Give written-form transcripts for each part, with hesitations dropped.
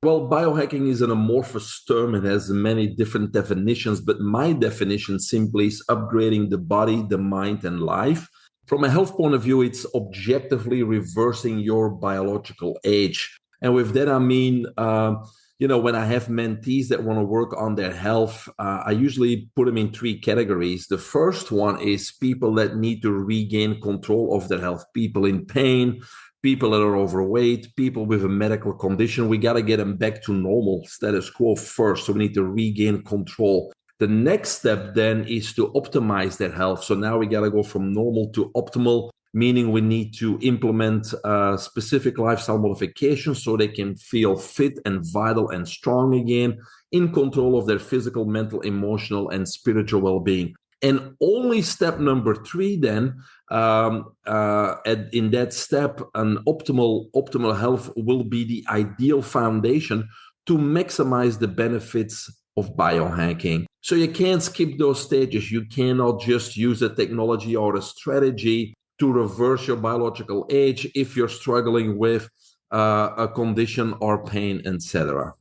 Well, biohacking is an amorphous term. It has many different definitions, but my definition simply is upgrading the body, the mind, and life. From a health point of view, it's objectively reversing your biological age. And with that, I mean, when I have mentees that want to work on their health, I usually put them in three categories. The first one is people that need to regain control of their health, people in pain, people that are overweight, people with a medical condition. We got to get them back to normal status quo first. So we need to regain control. The next step then is to optimize their health. So now we got to go from normal to optimal, meaning we need to implement specific lifestyle modifications so they can feel fit and vital and strong again, in control of their physical, mental, emotional, and spiritual well-being. And only step number 3 then, in that step, an optimal health will be the ideal foundation to maximize the benefits of biohacking. So you can't skip those stages. You cannot just use a technology or a strategy to reverse your biological age if you're struggling with a condition or pain, etc.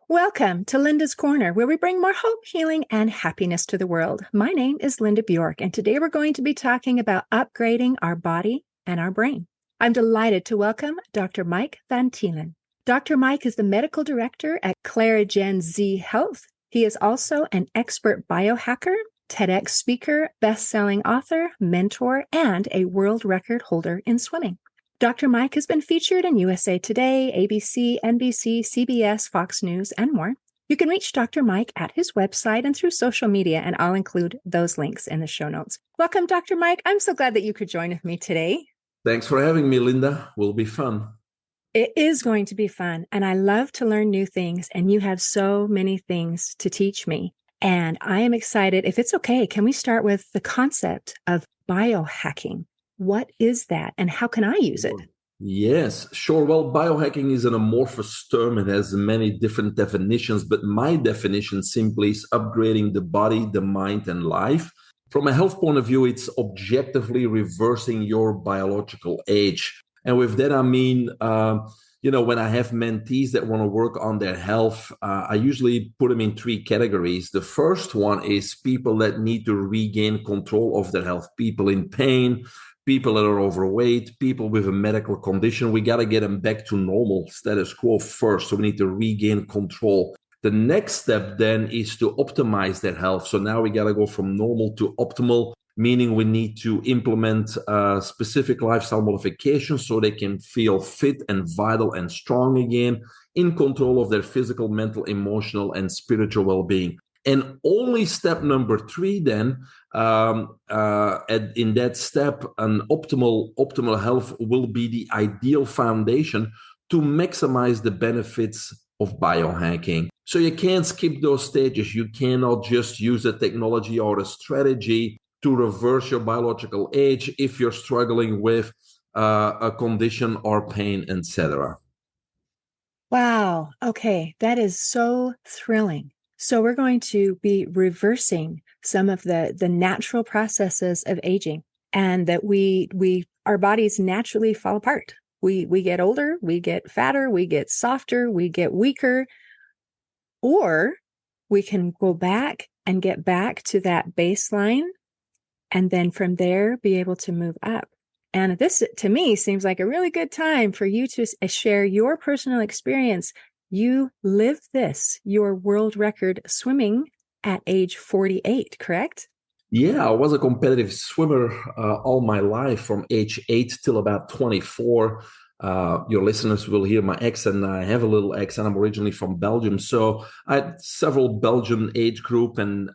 Welcome to Linda's Corner, where we bring more hope, healing, and happiness to the world. My name is Linda Bjork, and today we're going to be talking about upgrading our body and our brain. I'm delighted to welcome Dr. Mike Van Thielen. Dr. Mike is the medical director at Clarigen Z Health. He is also an expert biohacker, TEDx speaker, best-selling author, mentor, and a world record holder in swimming. Dr. Mike has been featured in USA Today, ABC, NBC, CBS, Fox News, and more. You can reach Dr. Mike at his website and through social media, and I'll include those links in the show notes. Welcome, Dr. Mike. I'm so glad that you could join with me today. Thanks for having me, Linda. Will be fun. It is going to be fun, and I love to learn new things, and you have so many things to teach me. And I am excited. If it's okay, can we start with the concept of biohacking? What is that, and how can I use it? Yes, sure. Well, biohacking is an amorphous term. It has many different definitions, but my definition simply is upgrading the body, the mind, and life. From a health point of view, it's objectively reversing your biological age. And with that, I mean, when I have mentees that want to work on their health, I usually put them in three categories. The first one is people that need to regain control of their health, people in pain, people that are overweight, people with a medical condition. We got to get them back to normal status quo first. So we need to regain control. The next step then is to optimize their health. So now we got to go from normal to optimal, meaning we need to implement specific lifestyle modifications so they can feel fit and vital and strong again, in control of their physical, mental, emotional, and spiritual well-being. And only step number 3 then, in that step, an optimal health will be the ideal foundation to maximize the benefits of biohacking. So you can't skip those stages. You cannot just use a technology or a strategy to reverse your biological age if you're struggling with a condition or pain, etc. Wow. Okay. That is so thrilling. So we're going to be reversing some of the natural processes of aging, and that our bodies naturally fall apart. We get older, we get fatter, we get softer, we get weaker, or we can go back and get back to that baseline, and then from there be able to move up. And this, to me, seems like a really good time for you to share your personal experience. You lived this, your world record swimming at age 48, correct? Yeah, I was a competitive swimmer all my life, from age 8 till about 24. Your listeners will hear my accent. I have a little accent. I'm originally from Belgium. So I had several Belgian age group and,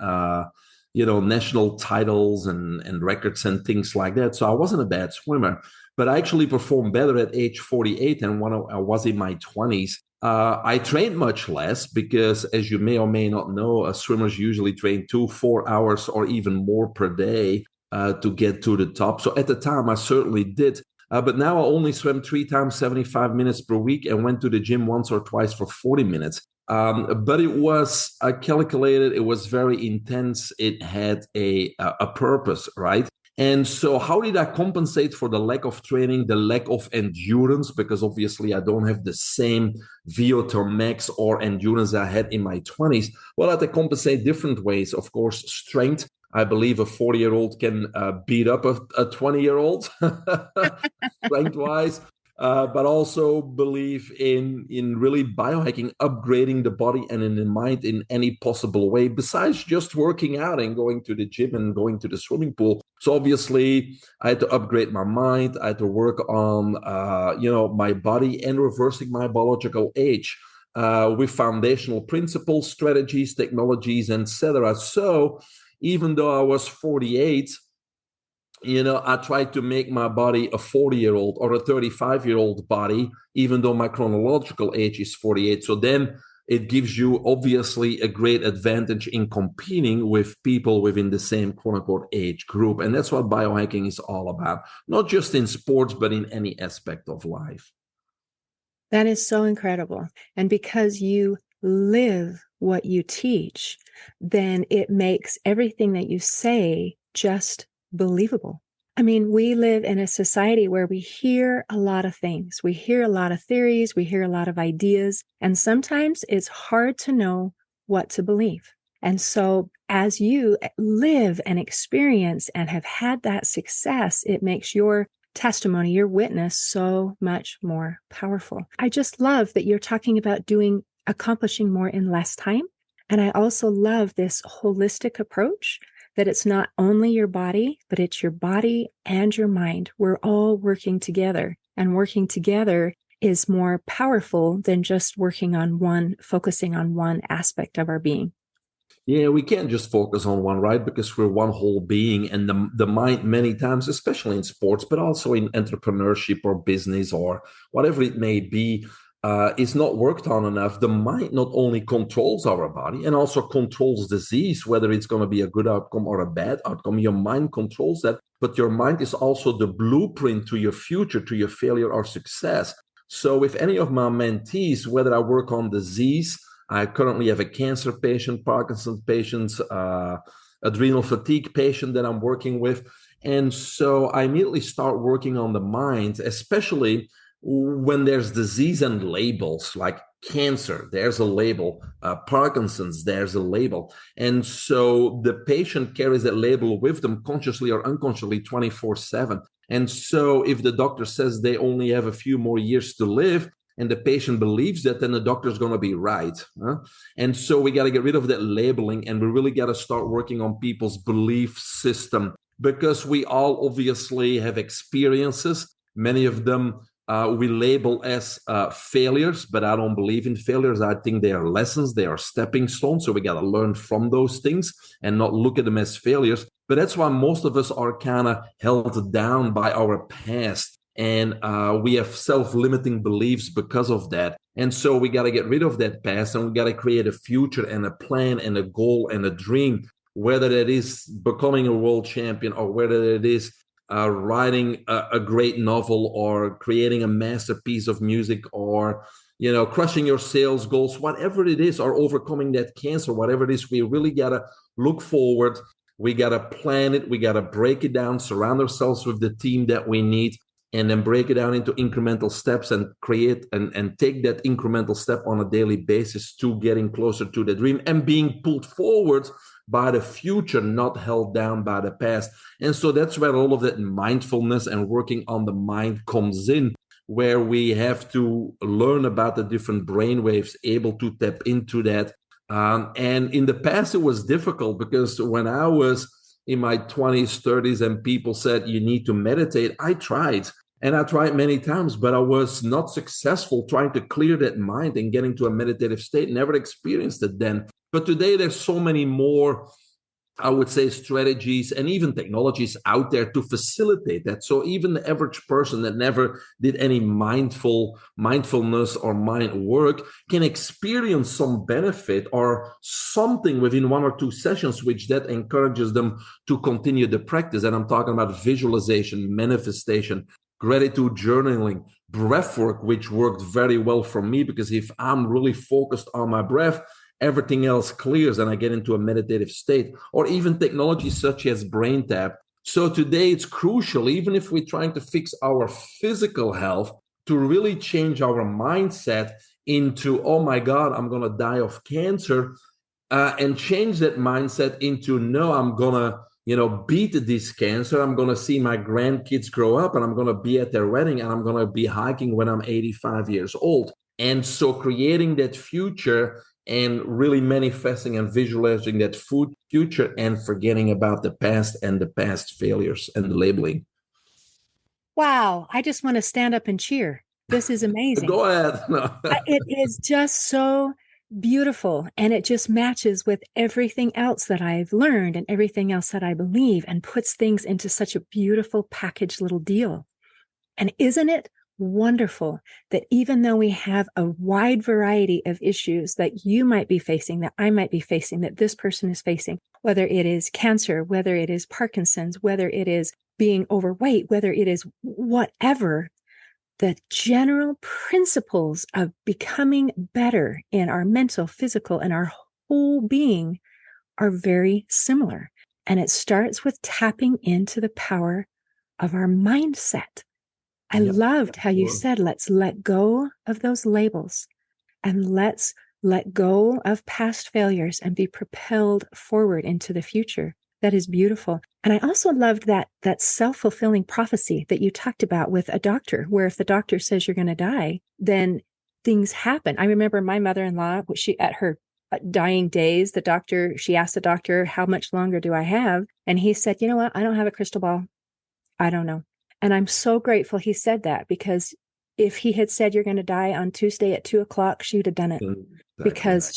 national titles and records and things like that. So I wasn't a bad swimmer, but I actually performed better at age 48 than when I was in my 20s. I trained much less because, as you may or may not know, swimmers usually train 2-4 hours or even more per day to get to the top. So at the time, I certainly did. But now I only swim 3 times 75 minutes per week and went to the gym once or twice for 40 minutes. But it was calculated. It was very intense. It had a purpose, right? And so how did I compensate for the lack of training, the lack of endurance? Because obviously I don't have the same VO2 max or endurance I had in my 20s. Well, I had to compensate different ways. Of course, strength. I believe a 40-year-old can beat up a 20-year-old strength-wise. But also believe in really biohacking, upgrading the body and in the mind in any possible way, besides just working out and going to the gym and going to the swimming pool. So obviously, I had to upgrade my mind. I had to work on, my body and reversing my biological age with foundational principles, strategies, technologies, etc. So even though I was 48, I tried to make my body a 40-year-old or a 35-year-old body, even though my chronological age is 48. So then it gives you obviously a great advantage in competing with people within the same quote unquote age group. And that's what biohacking is all about, not just in sports, but in any aspect of life. That is so incredible. And because you live what you teach, then it makes everything that you say just believable. I mean, we live in a society where we hear a lot of things. We hear a lot of theories. We hear a lot of ideas. And sometimes it's hard to know what to believe. And so as you live and experience and have had that success, it makes your testimony, your witness, so much more powerful. I just love that you're talking about accomplishing more in less time. And I also love this holistic approach, that it's not only your body, but it's your body and your mind. We're all working together, and working together is more powerful than just focusing on one aspect of our being. Yeah, we can't just focus on one, right? Because we're one whole being, and the mind many times, especially in sports, but also in entrepreneurship or business or whatever it may be, is not worked on enough. The mind not only controls our body and also controls disease, whether it's going to be a good outcome or a bad outcome. Your mind controls that, but your mind is also the blueprint to your future, to your failure or success. So with any of my mentees, whether I work on disease, I currently have a cancer patient, Parkinson's patients, adrenal fatigue patient that I'm working with. And so I immediately start working on the mind, especially when there's disease and labels like cancer, there's a label, Parkinson's, there's a label. And so the patient carries that label with them consciously or unconsciously 24/7. And so if the doctor says they only have a few more years to live, and the patient believes that, then the doctor's going to be right. And so we got to get rid of that labeling, and we really got to start working on people's belief system, because we all obviously have experiences. Many of them we label as failures, but I don't believe in failures. I think they are lessons, they are stepping stones. So we got to learn from those things and not look at them as failures. But that's why most of us are kind of held down by our past. And we have self-limiting beliefs because of that. And so we got to get rid of that past, and we got to create a future and a plan and a goal and a dream, whether that is becoming a world champion or whether it is writing a great novel or creating a masterpiece of music or, crushing your sales goals, whatever it is, or overcoming that cancer, whatever it is. We really got to look forward. We got to plan it. We got to break it down, surround ourselves with the team that we need, and then break it down into incremental steps and create and take that incremental step on a daily basis to getting closer to the dream and being pulled forward by the future, not held down by the past. And so that's where all of that mindfulness and working on the mind comes in, where we have to learn about the different brain waves, able to tap into that. And in the past, it was difficult, because when I was in my 20s, 30s, and people said, you need to meditate, I tried. And I tried many times, but I was not successful trying to clear that mind and get into a meditative state. Never experienced it then. But today there's so many more, I would say, strategies and even technologies out there to facilitate that. So even the average person that never did any mindfulness or mind work can experience some benefit or something within 1 or 2 sessions, which that encourages them to continue the practice. And I'm talking about visualization, manifestation, gratitude journaling, breath work, which worked very well for me, because if I'm really focused on my breath, everything else clears and I get into a meditative state. Or even technologies such as BrainTap, So today it's crucial, even if we're trying to fix our physical health, to really change our mindset into, oh my God, I'm going to die of cancer, and change that mindset into, no, I'm going to, beat this cancer. I'm going to see my grandkids grow up and I'm going to be at their wedding and I'm going to be hiking when I'm 85 years old. And so creating that future and really manifesting and visualizing that future and forgetting about the past and the past failures and the labeling. Wow. I just want to stand up and cheer. This is amazing. Go ahead. No. It is just so beautiful. And it just matches with everything else that I've learned and everything else that I believe, and puts things into such a beautiful packaged little deal. And isn't it wonderful that even though we have a wide variety of issues that you might be facing, that I might be facing, that this person is facing, whether it is cancer, whether it is Parkinson's, whether it is being overweight, whether it is whatever, the general principles of becoming better in our mental, physical, and our whole being are very similar. And it starts with tapping into the power of our mindset. I loved how you said, let's let go of those labels and let's let go of past failures and be propelled forward into the future. That is beautiful. And I also loved that self-fulfilling prophecy that you talked about with a doctor, where if the doctor says you're going to die, then things happen. I remember my mother-in-law, at her dying days, she asked the doctor, how much longer do I have? And he said, you know what? I don't have a crystal ball. I don't know. And I'm so grateful he said that, because if he had said you're going to die on Tuesday at 2:00, she would have done it. Exactly. Because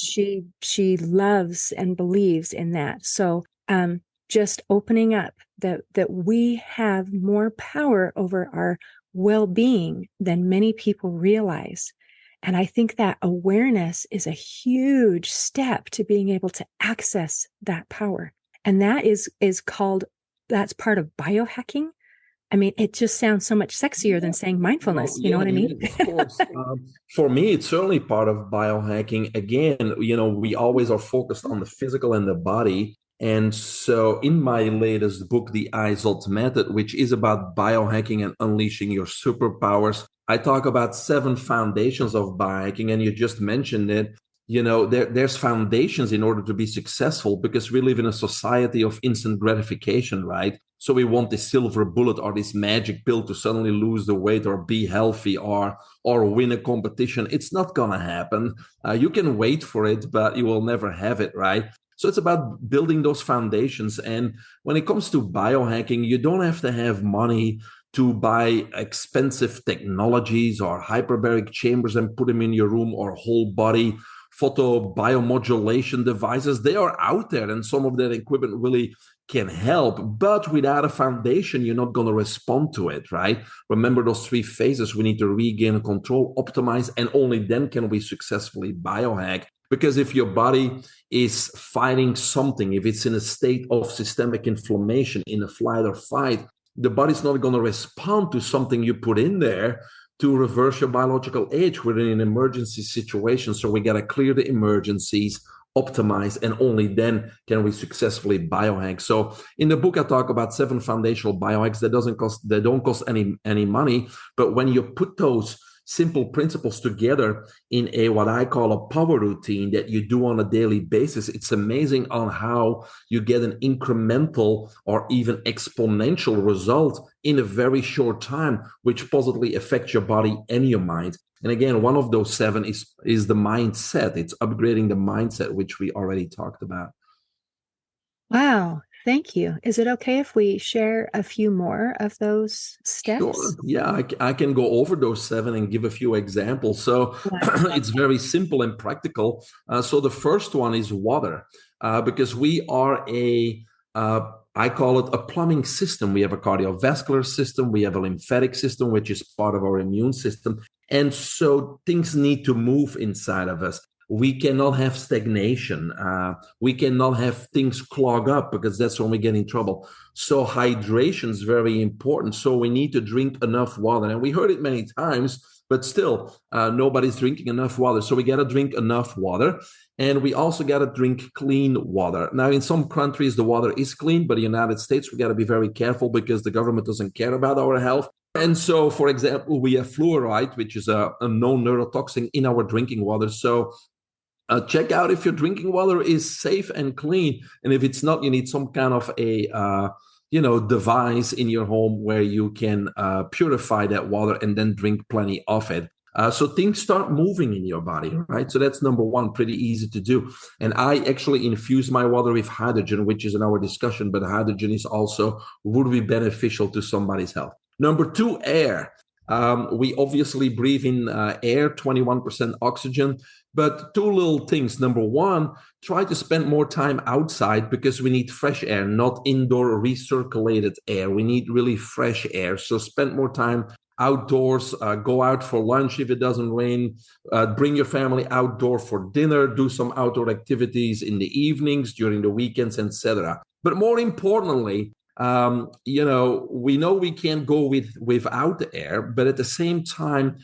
she loves and believes in that. So just opening up that we have more power over our well-being than many people realize. And I think that awareness is a huge step to being able to access that power. And that is called, that's part of biohacking. I mean, it just sounds so much sexier than saying mindfulness. You know what I mean? Of course. For me, it's certainly part of biohacking. Again, we always are focused on the physical and the body. And so in my latest book, The ISOT Method, which is about biohacking and unleashing your superpowers, I talk about 7 foundations of biohacking. And you just mentioned it. There's foundations in order to be successful, because we live in a society of instant gratification, right? So we want this silver bullet or this magic pill to suddenly lose the weight or be healthy or win a competition. It's not going to happen. You can wait for it, but you will never have it, right? So it's about building those foundations. And when it comes to biohacking, you don't have to have money to buy expensive technologies or hyperbaric chambers and put them in your room, or whole body photo biomodulation devices. They are out there, and some of that equipment really can help. But without a foundation, you're not going to respond to it, right? Remember those 3 phases. We need to regain control, optimize, and only then can we successfully biohack. Because if your body is fighting something, if it's in a state of systemic inflammation, in a flight or fight, the body's not going to respond to something you put in there to reverse your biological age. We're in an emergency situation, so we got to clear the emergencies, optimize, and only then can we successfully biohack. So in the book, I talk about 7 foundational biohacks that don't cost any money, but when you put those simple principles together in what I call a power routine that you do on a daily basis, it's amazing on how you get an incremental or even exponential result in a very short time, which positively affects your body and your mind. And again, one of those 7 is the mindset. It's upgrading the mindset, which we already talked about. Wow. Thank you. Is it okay if we share a few more of those steps? Sure. Yeah, I can go over those 7 and give a few examples. So it's very simple and practical. So the first one is water, because we are I call it a plumbing system. We have a cardiovascular system. We have a lymphatic system, which is part of our immune system. And so things need to move inside of us. We cannot have stagnation. We cannot have things clog up, because that's when we get in trouble. So hydration is very important. So we need to drink enough water. And we heard it many times, but still, nobody's drinking enough water. So we got to drink enough water. And we also got to drink clean water. Now, in some countries, the water is clean, but in the United States, we got to be very careful because the government doesn't care about our health. And so, for example, we have fluoride, which is a known neurotoxin in our drinking water. So check out if your drinking water is safe and clean. And if it's not, you need some kind of a device in your home where you can purify that water and then drink plenty of it. So things start moving in your body, right? So that's number one, pretty easy to do. And I actually infuse my water with hydrogen, which is in our discussion, but hydrogen is also would be beneficial to somebody's health. Number two, air. We obviously breathe in air, 21% oxygen, but two little things. Number one, try to spend more time outside because we need fresh air, not indoor recirculated air. We need really fresh air. So spend more time outdoors, go out for lunch if it doesn't rain, bring your family outdoor for dinner, do some outdoor activities in the evenings, during the weekends, etc. But more importantly, we know we can't go without the air, but at the same time,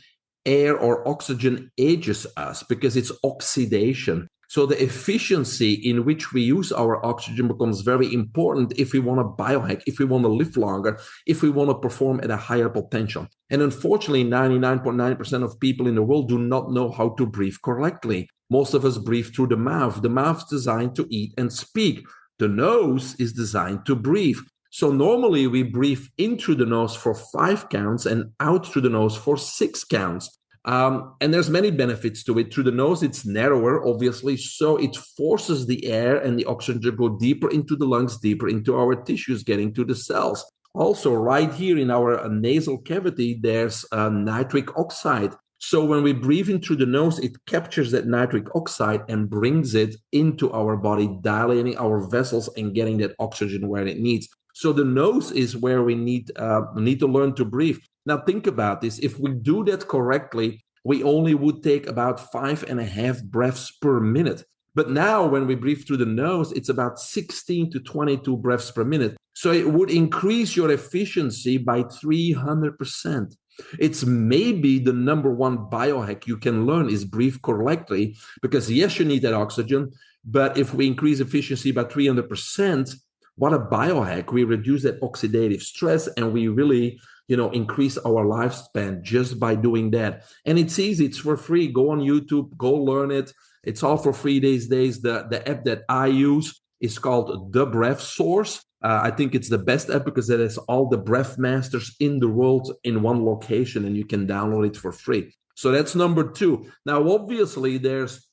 air or oxygen ages us because it's oxidation. So the efficiency in which we use our oxygen becomes very important if we want to biohack, if we want to live longer, if we want to perform at a higher potential. And unfortunately, 99.9% of people in the world do not know how to breathe correctly. Most of us breathe through the mouth. The mouth's designed to eat and speak. The nose is designed to breathe. So normally we breathe in through the nose for 5 counts and out through the nose for 6 counts. And there's many benefits to it. Through the nose, it's narrower, obviously, so it forces the air and the oxygen to go deeper into the lungs, deeper into our tissues, getting to the cells. Also, right here in our nasal cavity, there's nitric oxide. So when we breathe in through the nose, it captures that nitric oxide and brings it into our body, dilating our vessels and getting that oxygen where it needs. So the nose is where we need to learn to breathe. Now think about this. If we do that correctly, we only would take about 5.5 breaths per minute. But now when we breathe through the nose, it's about 16 to 22 breaths per minute. So it would increase your efficiency by 300%. It's maybe the number one biohack you can learn is breathe correctly, because yes, you need that oxygen, but if we increase efficiency by 300%, what a biohack. We reduce that oxidative stress and we really, increase our lifespan just by doing that. And it's easy. It's for free. Go on YouTube, go learn it. It's all for free these days. The app that I use is called The Breath Source. I think it's the best app because it has all the breath masters in the world in one location and you can download it for free. So that's number two. Now, obviously, there's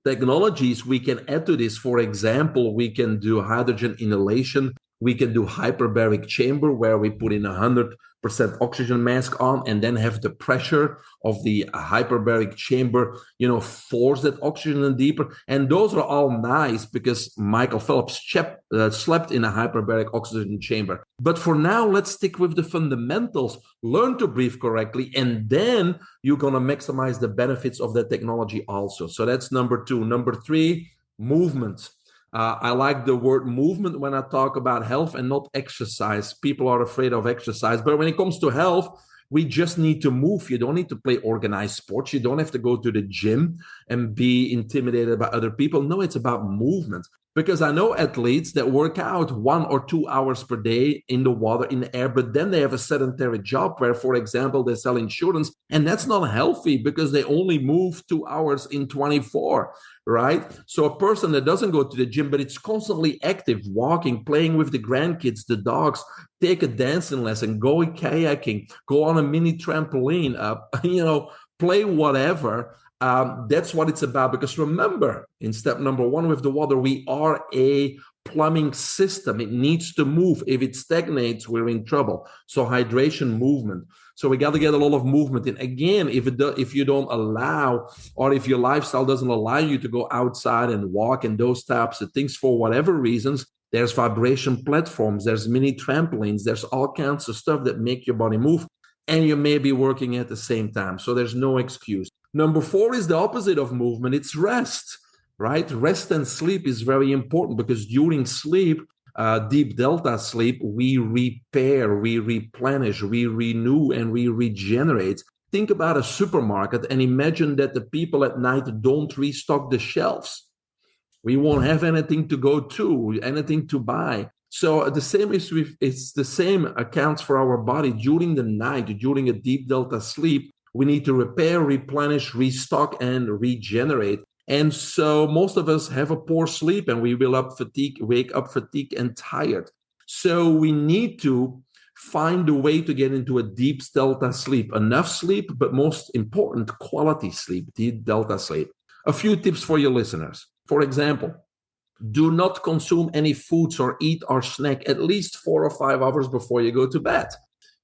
technologies we can add to this. For example, we can do hydrogen inhalation. We can do hyperbaric chamber where we put in 100% oxygen mask on and then have the pressure of the hyperbaric chamber, force that oxygen in deeper. And those are all nice because Michael Phelps slept in a hyperbaric oxygen chamber. But for now, let's stick with the fundamentals, learn to breathe correctly, and then you're going to maximize the benefits of that technology also. So that's number two. Number three, movement. I like the word movement when I talk about health and not exercise. People are afraid of exercise, but when it comes to health, we just need to move. You don't need to play organized sports. You don't have to go to the gym and be intimidated by other people. No, it's about movement. Because I know athletes that work out 1 or 2 hours per day in the water, in the air, but then they have a sedentary job where, for example, they sell insurance, and that's not healthy because they only move 2 hours in 24, right? So a person that doesn't go to the gym, but it's constantly active, walking, playing with the grandkids, the dogs, take a dancing lesson, go kayaking, go on a mini trampoline, play whatever. That's what it's about. Because remember, in step number one with the water, we are a plumbing system. It needs to move. If it stagnates, we're in trouble. So hydration, movement. So we got to get a lot of movement in. Again, if you don't allow, or if your lifestyle doesn't allow you to go outside and walk and those types of things for whatever reasons, there's vibration platforms, there's mini trampolines, there's all kinds of stuff that make your body move. And you may be working at the same time. So there's no excuse. Number four is the opposite of movement. It's rest, right? Rest and sleep is very important because during sleep, deep delta sleep, we repair, we replenish, we renew, and we regenerate. Think about a supermarket and imagine that the people at night don't restock the shelves. We won't have anything to go to, anything to buy. So the same is with, it's the same accounts for our body during the night, during a deep delta sleep. We need to repair, replenish, restock, and regenerate. And so most of us have a poor sleep and we will wake up fatigued and tired. So we need to find a way to get into a deep delta sleep, enough sleep, but most important, quality sleep, deep delta sleep. A few tips for your listeners. For example, do not consume any foods or eat or snack at least 4 or 5 hours before you go to bed,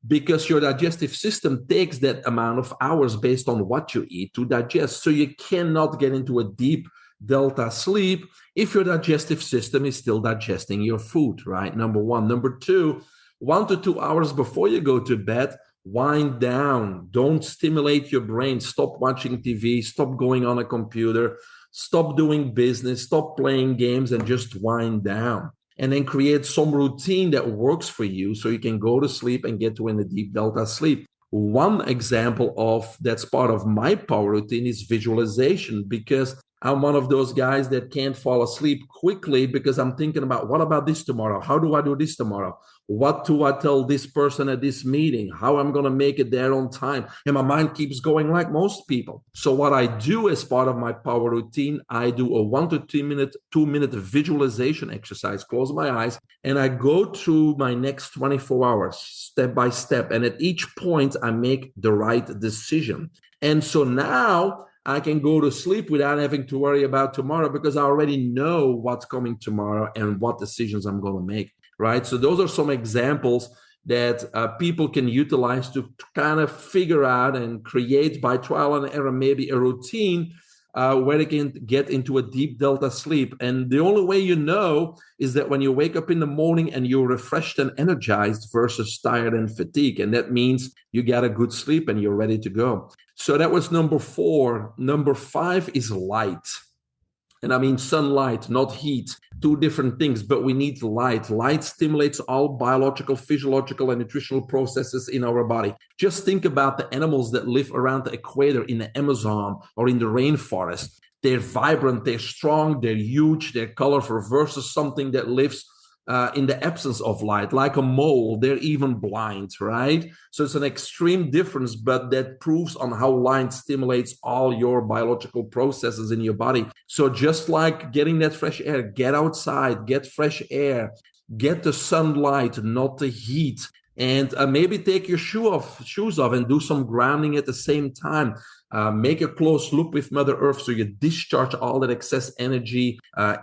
because your digestive system takes that amount of hours based on what you eat to digest. So you cannot get into a deep delta sleep if your digestive system is still digesting your food, right? Number one. Number two, 1 to 2 hours before you go to bed, wind down. Don't stimulate your brain. Stop watching TV. Stop going on a computer. Stop doing business. Stop playing games and just wind down. And then create some routine that works for you so you can go to sleep and get to in a deep delta sleep. One example of that's part of my power routine is visualization, because I'm one of those guys that can't fall asleep quickly because I'm thinking about, what about this tomorrow? How do I do this tomorrow? What do I tell this person at this meeting? How I'm going to make it there on time? And my mind keeps going like most people. So what I do as part of my power routine, I do a 2 minute visualization exercise, close my eyes, and I go through my next 24 hours step by step. And at each point, I make the right decision. And so now I can go to sleep without having to worry about tomorrow because I already know what's coming tomorrow and what decisions I'm going to make, right? So those are some examples that people can utilize to kind of figure out and create by trial and error, maybe a routine where they can get into a deep delta sleep. And the only way you know is that when you wake up in the morning and you're refreshed and energized versus tired and fatigued. And that means you got a good sleep and you're ready to go. So that was number four. Number five is light. And I mean sunlight, not heat. Two different things, but we need light. Light stimulates all biological, physiological, and nutritional processes in our body. Just think about the animals that live around the equator in the Amazon or in the rainforest. They're vibrant, they're strong, they're huge, they're colorful versus something that lives in the absence of light, like a mole. They're even blind, right? So it's an extreme difference, but that proves on how light stimulates all your biological processes in your body. So just like getting that fresh air, get outside, get fresh air, get the sunlight, not the heat. And maybe take your shoes off and do some grounding at the same time. Make a close loop with Mother Earth so you discharge all that excess energy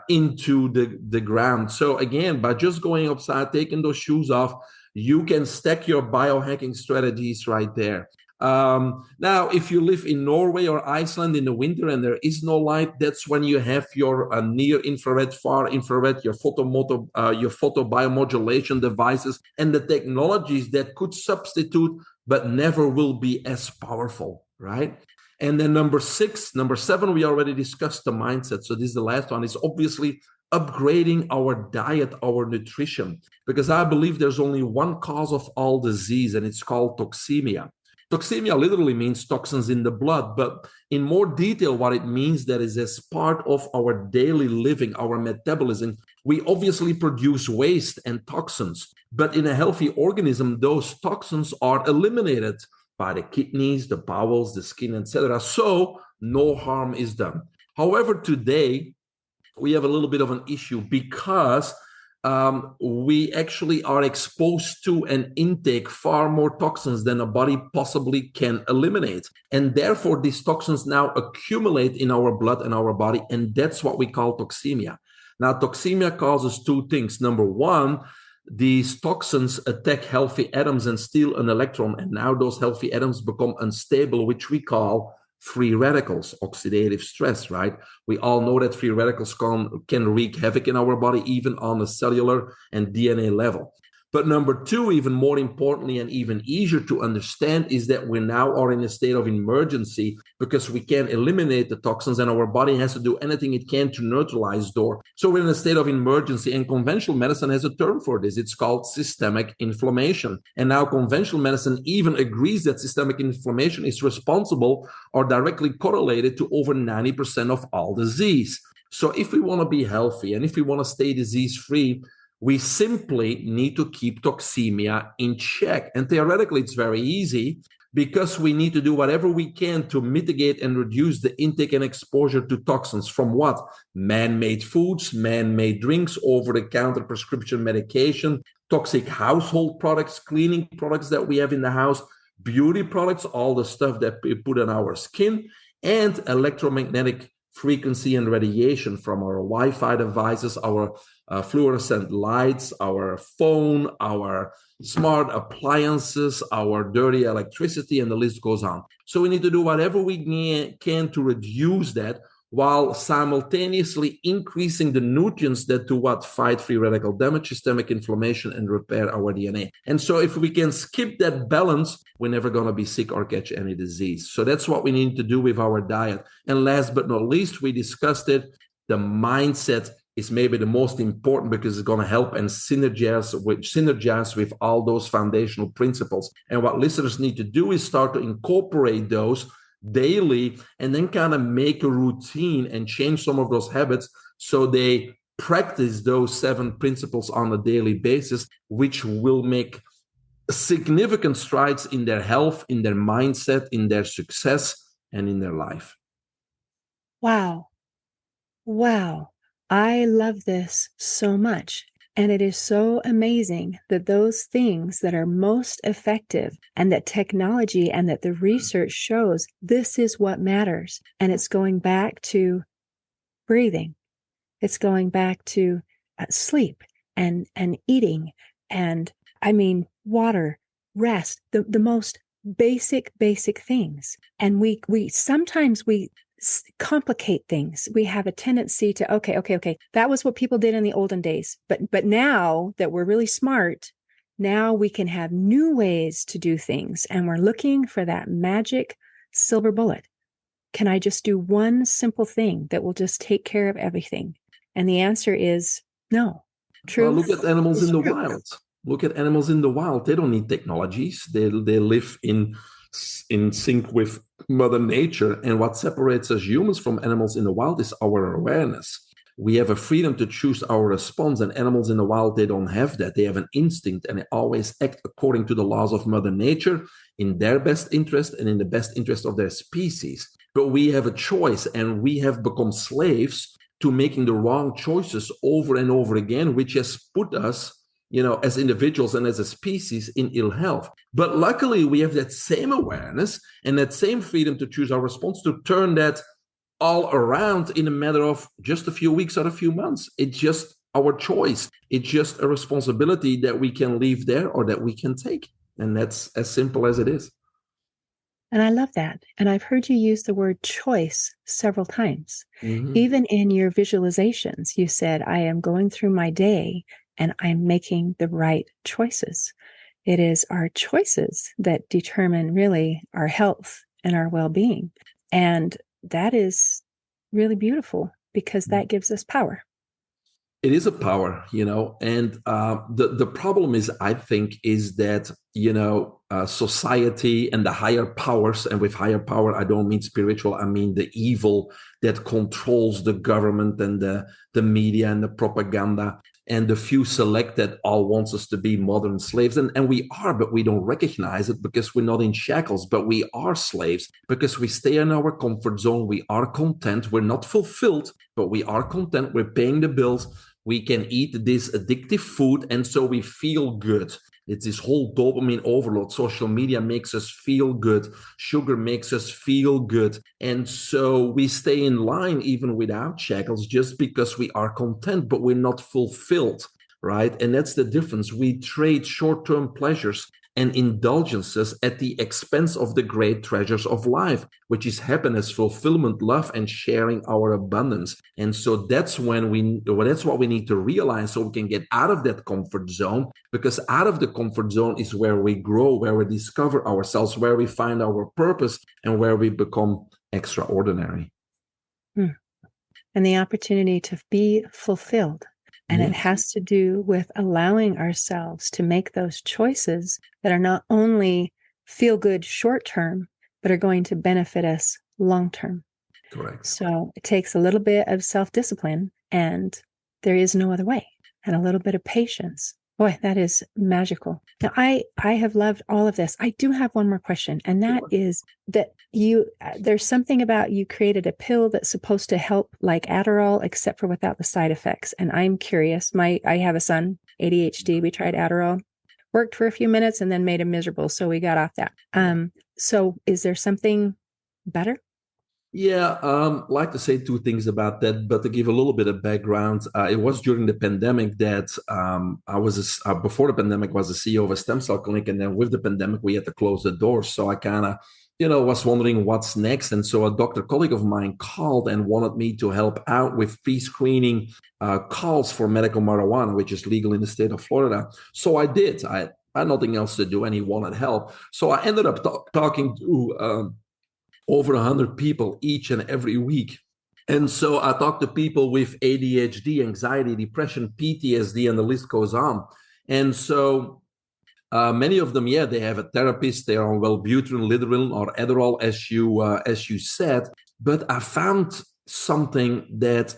into the ground. So again, by just going outside, taking those shoes off, you can stack your biohacking strategies right there. Now, if you live in Norway or Iceland in the winter and there is no light, that's when you have your near infrared, far infrared, your photo biomodulation devices, and the technologies that could substitute but never will be as powerful, right? And then number seven, we already discussed the mindset. So this is the last one, is obviously upgrading our diet, our nutrition, because I believe there's only one cause of all disease, and it's called toxemia. Toxemia literally means toxins in the blood, but in more detail, what it means, that is as part of our daily living, our metabolism, we obviously produce waste and toxins, but in a healthy organism, those toxins are eliminated by the kidneys, the bowels, the skin, etc. So no harm is done. However, today we have a little bit of an issue because we actually are exposed to and intake far more toxins than a body possibly can eliminate. And therefore, these toxins now accumulate in our blood and our body, and that's what we call toxemia. Now, toxemia causes two things. Number one, these toxins attack healthy atoms and steal an electron, and now those healthy atoms become unstable, which we call free radicals, oxidative stress, right? We all know that free radicals can wreak havoc in our body, even on a cellular and DNA level. But number two, even more importantly and even easier to understand, is that we now are in a state of emergency because we can't eliminate the toxins and our body has to do anything it can to neutralize those. So we're in a state of emergency, and conventional medicine has a term for this. It's called systemic inflammation. And now conventional medicine even agrees that systemic inflammation is responsible or directly correlated to over 90% of all disease. So if we want to be healthy and if we want to stay disease-free, we simply need to keep toxemia in check. And theoretically, it's very easy because we need to do whatever we can to mitigate and reduce the intake and exposure to toxins from what? Man-made foods, man-made drinks, over-the-counter prescription medication, toxic household products, cleaning products that we have in the house, beauty products, all the stuff that we put on our skin, and electromagnetic frequency and radiation from our Wi-Fi devices, our fluorescent lights, our phone, our smart appliances, our dirty electricity, and the list goes on. So we need to do whatever we can to reduce that while simultaneously increasing the nutrients that do what? Fight free radical damage, systemic inflammation, and repair our DNA. And so if we can skip that balance, we're never going to be sick or catch any disease. So that's what we need to do with our diet. And last but not least, we discussed it, the mindset is maybe the most important because it's going to help and synergize with all those foundational principles. And what listeners need to do is start to incorporate those daily and then kind of make a routine and change some of those habits so they practice those 7 principles on a daily basis, which will make significant strides in their health, in their mindset, in their success, and in their life. Wow. I love this so much. And it is so amazing that those things that are most effective and that technology and that the research shows this is what matters. And it's going back to breathing. It's going back to sleep and eating. And I mean, water, rest, the most basic things. And we sometimes complicate things. We have a tendency to, okay. That was what people did in the olden days. But now that we're really smart, now we can have new ways to do things. And we're looking for that magic silver bullet. Can I just do one simple thing that will just take care of everything? And the answer is no. True. Well, look at animals in the wild. Look at animals in the wild. They don't need technologies. They live in sync with Mother Nature. And what separates us humans from animals in the wild is our awareness. We have a freedom to choose our response, and animals in the wild, they don't have that. They have an instinct, and they always act according to the laws of Mother Nature in their best interest and in the best interest of their species. But we have a choice, and we have become slaves to making the wrong choices over and over again, which has put us, as individuals and as a species, in ill health. But luckily, we have that same awareness and that same freedom to choose our response to turn that all around in a matter of just a few weeks or a few months. It's just our choice. It's just a responsibility that we can leave there or that we can take. And that's as simple as it is. And I love that. And I've heard you use the word choice several times. Mm-hmm. Even in your visualizations, you said, I am going through my day and I'm making the right choices. It is our choices that determine really our health and our well-being. And that is really beautiful because that gives us power. It is a power, and the problem is, I think, is that, society and the higher powers, and with higher power, I don't mean spiritual, I mean the evil that controls the government and the media and the propaganda, and the few select that all wants us to be modern slaves. And we are, but we don't recognize it because we're not in shackles, but we are slaves because we stay in our comfort zone. We are content. We're not fulfilled, but we are content. We're paying the bills. We can eat this addictive food, and so we feel good. It's this whole dopamine overload. Social media makes us feel good. Sugar makes us feel good. And so we stay in line even without shackles just because we are content, but we're not fulfilled, right? And that's the difference. We trade short-term pleasures and indulgences at the expense of the great treasures of life, which is happiness, fulfillment, love, and sharing our abundance. And so that's what we need to realize, so we can get out of that comfort zone, because out of the comfort zone is where we grow, where we discover ourselves, where we find our purpose, and where we become extraordinary. And the opportunity to be fulfilled. And it has to do with allowing ourselves to make those choices that are not only feel good short term, but are going to benefit us long term. Correct. So it takes a little bit of self-discipline, and there is no other way, and a little bit of patience. Boy, that is magical. Now, I have loved all of this. I do have one more question, and that is that there's something about you created a pill that's supposed to help like Adderall, except for without the side effects. And I'm curious. I have a son, ADHD. We tried Adderall, worked for a few minutes, and then made him miserable. So we got off that. So is there something better? Yeah, like to say two things about that, but to give a little bit of background, it was during the pandemic that I was, before the pandemic, was the CEO of a stem cell clinic. And then with the pandemic, we had to close the doors. So I kind of, was wondering what's next. And so a doctor colleague of mine called and wanted me to help out with pre-screening calls for medical marijuana, which is legal in the state of Florida. So I did. I had nothing else to do, and he wanted help. So I ended up talking to over 100 people each and every week. And so I talk to people with ADHD, anxiety, depression, PTSD, and the list goes on. And so many of them, they have a therapist. They are on Wellbutrin, Lideril, or Adderall, as you said. But I found something that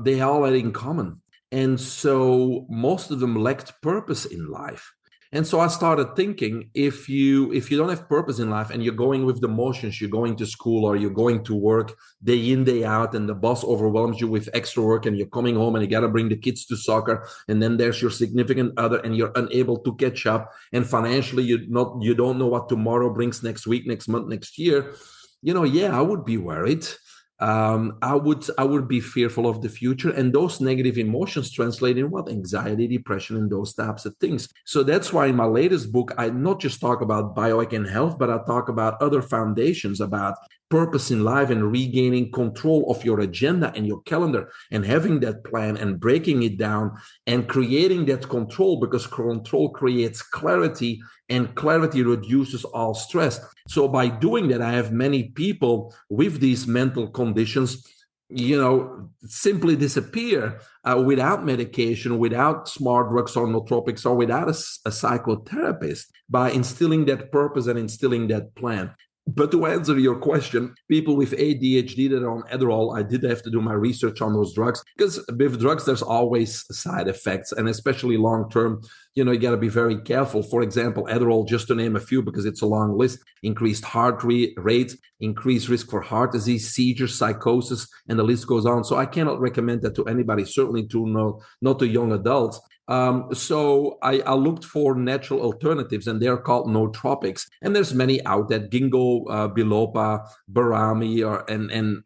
they all had in common. And so most of them lacked purpose in life. And so I started thinking, if you don't have purpose in life and you're going with the motions, you're going to school or you're going to work day in, day out, and the boss overwhelms you with extra work, and you're coming home and you got to bring the kids to soccer, and then there's your significant other and you're unable to catch up, and financially you don't know what tomorrow brings, next week, next month, next year, I would be worried. I would be fearful of the future, and those negative emotions translate in what? Anxiety, depression, and those types of things. So that's why in my latest book, I not just talk about biohacking health, but I talk about other foundations, about purpose in life and regaining control of your agenda and your calendar, and having that plan and breaking it down and creating that control, because control creates clarity, and clarity reduces all stress. So by doing that, I have many people with these mental conditions, simply disappear without medication, without smart drugs or nootropics, or without a psychotherapist, by instilling that purpose and instilling that plan. But to answer your question, people with ADHD that are on Adderall, I did have to do my research on those drugs, because with drugs, there's always side effects, and especially long-term, you got to be very careful. For example, Adderall, just to name a few, because it's a long list: increased heart rate, increased risk for heart disease, seizures, psychosis, and the list goes on. So I cannot recommend that to anybody, certainly not to young adults. So I looked for natural alternatives, and they're called nootropics. And there's many out there: ginkgo biloba, barami,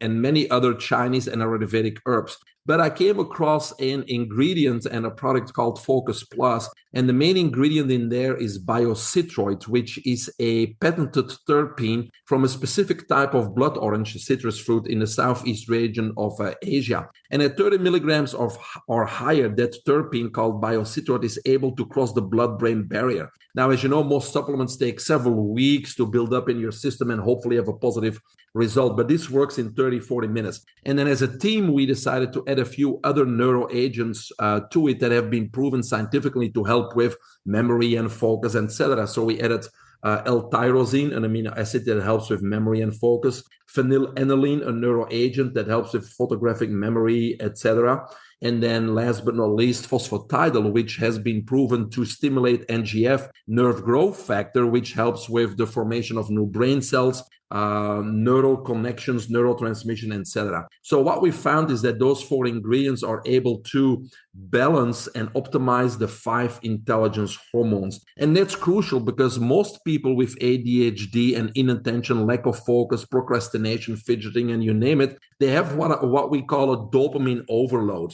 and many other Chinese and Ayurvedic herbs. But I came across an ingredient and a product called Focus Plus. And the main ingredient in there is biocitroid, which is a patented terpene from a specific type of blood orange citrus fruit in the southeast region of Asia. And at 30 milligrams or higher, that terpene called biocitroid is able to cross the blood-brain barrier. Now, as you know, most supplements take several weeks to build up in your system and hopefully have a positive result, but this works in 30-40 minutes. And then as a team, we decided to add a few other neuro agents to it that have been proven scientifically to help with memory and focus, etc. So we added L-tyrosine, an amino acid that helps with memory and focus; phenylalanine, a neuro agent that helps with photographic memory, etc. And then last but not least, phosphatidylcholine, which has been proven to stimulate NGF, nerve growth factor, which helps with the formation of new brain cells, neural connections, neurotransmission, etc. So what we found is that those four ingredients are able to balance and optimize the 5 intelligence hormones. And that's crucial, because most people with ADHD and inattention, lack of focus, procrastination, fidgeting, and you name it, they have what we call a dopamine overload.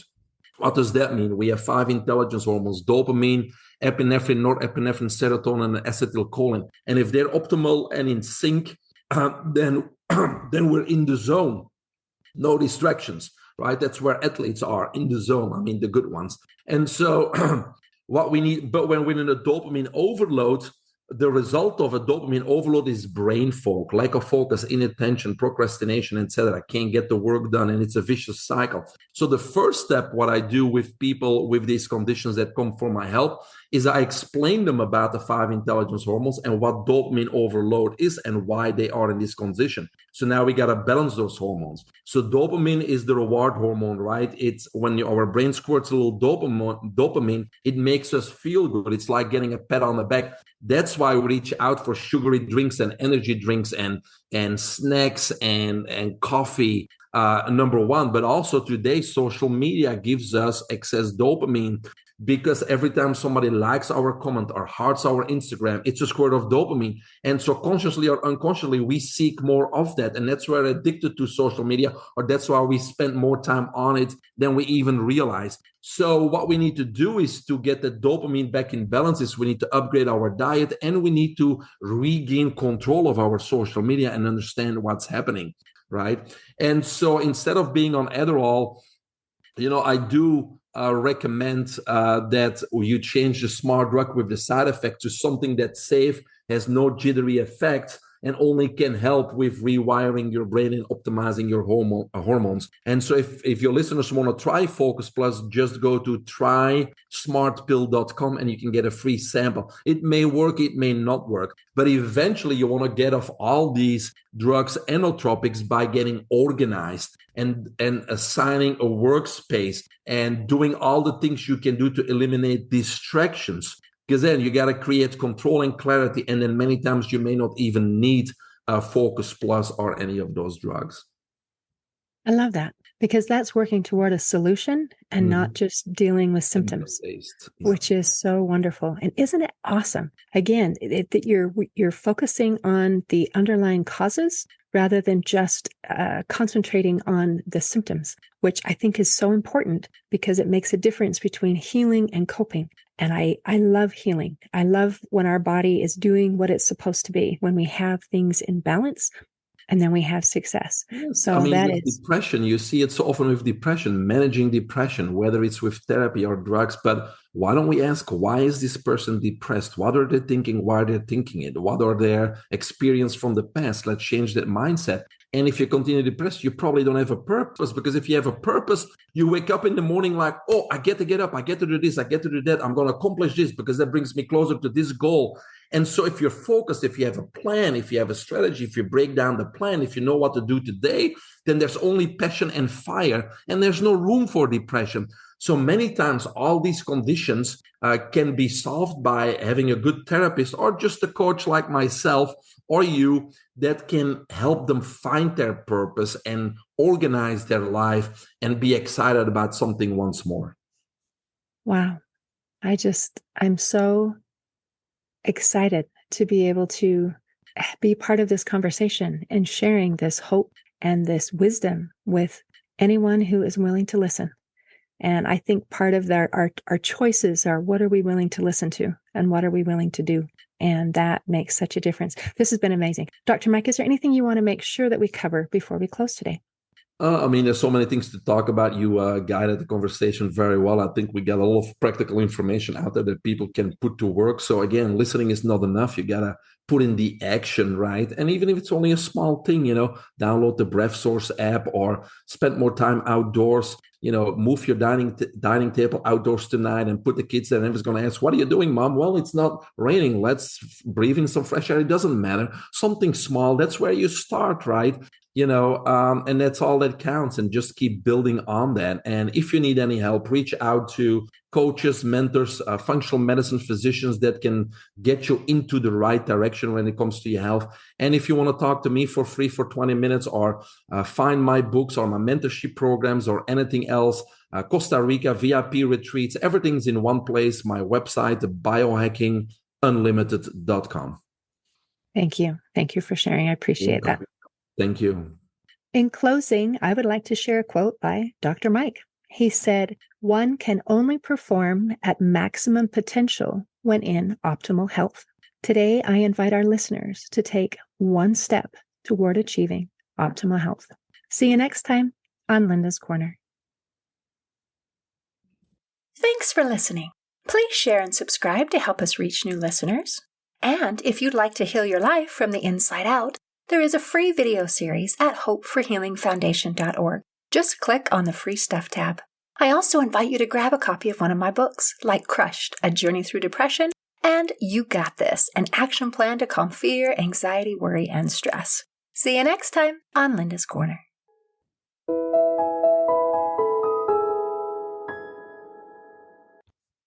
What does that mean? We have 5 intelligence hormones: dopamine, epinephrine, norepinephrine, serotonin, and acetylcholine. And if they're optimal and in sync, then then we're in the zone. No distractions, right? That's where athletes are, in the zone. I mean, the good ones. And so what we need, but when we're in a dopamine overload, the result of a dopamine overload is brain fog, lack of focus, inattention, procrastination, etc. Can't get the work done, and it's a vicious cycle. So the first step, what I do with people with these conditions that come for my help, is I explain them about the 5 intelligence hormones and what dopamine overload is and why they are in this condition. So now we got to balance those hormones. So dopamine is the reward hormone, right? It's when our brain squirts a little dopamine, it makes us feel good. It's like getting a pat on the back. That's why we reach out for sugary drinks and energy drinks and snacks and coffee, number one. But also today, social media gives us excess dopamine, because every time somebody likes our comment or hearts our Instagram, it's a squirt of dopamine. And so consciously or unconsciously, we seek more of that. And that's why we're addicted to social media, or that's why we spend more time on it than we even realize. So what we need to do is to get the dopamine back in balance is we need to upgrade our diet, and we need to regain control of our social media and understand what's happening, right? And so instead of being on Adderall, I do recommend that you change the smart drug with the side effect to something that's safe, has no jittery effect, and only can help with rewiring your brain and optimizing your hormones. And so if your listeners want to try Focus Plus, just go to trysmartpill.com and you can get a free sample. It may work, it may not work, but eventually you want to get off all these drugs and nootropics by getting organized and assigning a workspace and doing all the things you can do to eliminate distractions. Because then you got to create control and clarity. And then many times you may not even need a Focus Plus or any of those drugs. I love that, because that's working toward a solution and not just dealing with symptoms, which is so wonderful. And isn't it awesome? Again, that you're focusing on the underlying causes rather than just concentrating on the symptoms, which I think is so important because it makes a difference between healing and coping. And I love healing. I love when our body is doing what it's supposed to be, when we have things in balance, and then we have success. Yes. So that is depression. You see it so often with depression, managing depression, whether it's with therapy or drugs. But why don't we ask, why is this person depressed? What are they thinking? Why are they thinking it? What are their experiences from the past? Let's change that mindset. And if you continue depressed, you probably don't have a purpose, because if you have a purpose, you wake up in the morning like, oh, I get to get up. I get to do this. I get to do that. I'm going to accomplish this because that brings me closer to this goal. And so if you're focused, if you have a plan, if you have a strategy, if you break down the plan, if you know what to do today, then there's only passion and fire, and there's no room for depression. So many times all these conditions can be solved by having a good therapist or just a coach like myself or you that can help them find their purpose and organize their life and be excited about something once more. Wow. I'm so excited to be able to be part of this conversation and sharing this hope and this wisdom with anyone who is willing to listen. And I think part of our choices are, what are we willing to listen to and what are we willing to do? And that makes such a difference. This has been amazing. Dr. Mike, is there anything you want to make sure that we cover before we close today? There's so many things to talk about. You guided the conversation very well. I think we got a lot of practical information out there that people can put to work. So again, listening is not enough. You got to put in the action, right? And even if it's only a small thing, download the Breath Source app or spend more time outdoors. Move your dining table outdoors tonight and put the kids there. And everyone's going to ask, what are you doing, Mom? Well, it's not raining. Let's breathe in some fresh air. It doesn't matter. Something small. That's where you start, right? And that's all that counts, and just keep building on that. And if you need any help, reach out to coaches, mentors, functional medicine physicians that can get you into the right direction when it comes to your health. And if you want to talk to me for free for 20 minutes or find my books or my mentorship programs or anything else, Costa Rica, VIP retreats, everything's in one place. My website, biohackingunlimited.com. Thank you. Thank you for sharing. I appreciate that. Thank you. In closing, I would like to share a quote by Dr. Mike. He said, one can only perform at maximum potential when in optimal health. Today, I invite our listeners to take one step toward achieving optimal health. See you next time on Linda's Corner. Thanks for listening. Please share and subscribe to help us reach new listeners. And if you'd like to heal your life from the inside out, there is a free video series at hopeforhealingfoundation.org. Just click on the Free Stuff tab. I also invite you to grab a copy of one of my books, like Crushed, A Journey Through Depression, and You Got This, an action plan to calm fear, anxiety, worry, and stress. See you next time on Linda's Corner.